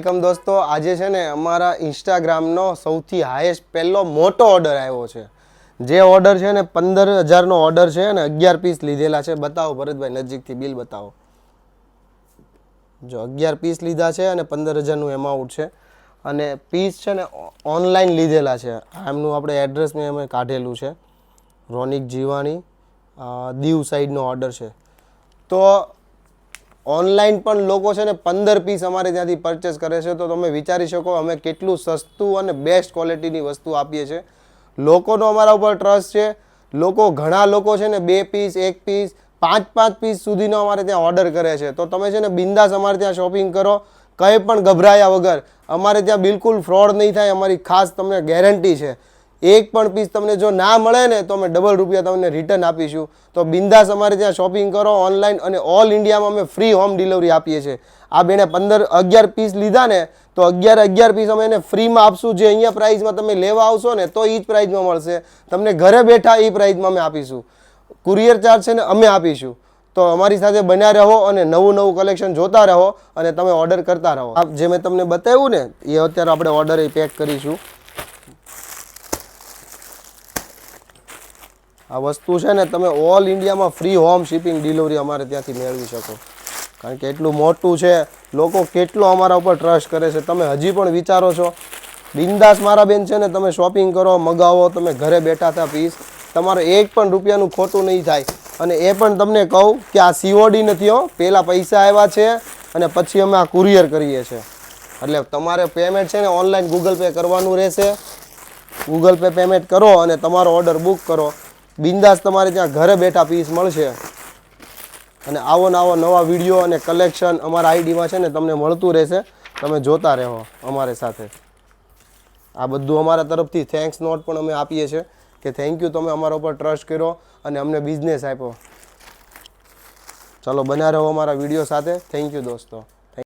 Welcome દોસ્તો, આજે છે ને અમારા ઇન્સ્ટાગ્રામનો સૌથી હાઈએસ્ટ પહેલો મોટો ઓર્ડર આવ્યો છે. જે ઓર્ડર છે ને 15,000નો ઓર્ડર છે અને 11 પીસ લીધેલા છે. બતાવો ભરતભાઈ, નજીકથી બિલ બતાવો. જો 11 પીસ લીધા છે અને 15,000નું એમાઉન્ટ છે. અને પીસ છે ને ઓનલાઈન લીધેલા છે. એમનું આપણે એડ્રેસ મેં અમે કાઢેલું છે. રોનિક જીવાણી, દીવ સાઈડનો ઓર્ડર છે. તો ઓનલાઈન પણ લોકો છે ને 15 પીસ અમારે ત્યાંથી પરચેસ કરે છે. તો તમે વિચારી શકો અમે કેટલું સસ્તું અને બેસ્ટ ક્વોલિટીની વસ્તુ આપીએ છીએ. લોકોનો અમારા ઉપર ટ્રસ્ટ છે. ઘણા લોકો છે ને 2 પીસ, 1 પીસ, 5 પીસ સુધીનો અમારે ત્યાં ઓર્ડર કરે છે. તો તમે છે ને બિંદાસ અમારે ત્યાં શોપિંગ કરો, કંઈ પણ ગભરાયા વગર. અમારે ત્યાં બિલકુલ ફ્રોડ નહીં થાય, અમારી ખાસ તમને ગેરંટી છે. એક પણ પીસ તમને જો ના મળે ને તો અમે ડબલ રૂપિયા તમને રિટર્ન આપીશું. તો બિંદાસ અમારે ત્યાં શોપિંગ કરો ઓનલાઈન, અને ઓલ ઇન્ડિયામાં અમે ફ્રી હોમ ડિલિવરી આપીએ છીએ. આ બેને 11 પીસ લીધા ને, તો 11 પીસ અમે એને ફ્રીમાં આપશું. જે અહીંયા પ્રાઇસમાં તમે લેવા આવશો ને તો એ જ પ્રાઇસમાં મળશે તમને. ઘરે બેઠા એ પ્રાઇસમાં અમે આપીશું. કુરિયર ચાર્જ છે ને અમે આપીશું. તો અમારી સાથે બન્યા રહો અને નવું કલેક્શન જોતા રહો અને તમે ઓર્ડર કરતા રહો. આ જે મેં તમને બતાવ્યું ને એ અત્યારે આપણે ઓર્ડર પેક કરીશું. આ વસ્તુ છે ને તમે ઓલ ઇન્ડિયામાં ફ્રી હોમ શિપિંગ ડિલિવરી અમારે ત્યાંથી મેળવી શકો. કારણ કે એટલું મોટું છે, લોકો કેટલો અમારા ઉપર ટ્રસ્ટ કરે છે. તમે હજી પણ વિચારો છો? બિંદાસ મારા બેન છે ને તમે શોપિંગ કરો, મગાવો, તમે ઘરે બેઠા હતા પીસ. તમારે એક પણ રૂપિયાનું ખોટું નહીં થાય. અને એ પણ તમને કહું કે આ COD નથી હો, પહેલાં પૈસા આવ્યા છે અને પછી અમે આ કુરિયર કરીએ છીએ. એટલે તમારે પેમેન્ટ છે ને ઓનલાઈન ગૂગલ પે કરવાનું રહેશે. ગૂગલ પે પેમેન્ટ કરો અને તમારો ઓર્ડર બુક કરો. બિંદાસ તમારે ત્યાં ઘરે બેઠા પીસ મળશે. અને આવો નવા વિડીયો અને કલેક્શન અમારા આઈડીમાં છે ને તમને મળતું રહેશે. તમે જોતા રહો અમારી સાથે. આ બધું અમારા તરફથી થેન્ક્સ નોટ પણ અમે આપીએ છીએ કે થેન્ક યુ, તમે અમારા ઉપર ટ્રસ્ટ કર્યો અને અમને બિઝનેસ આપ્યો. ચલો બન્યા રહો અમારા વિડીયો સાથે. થેન્ક યુ દોસ્તો.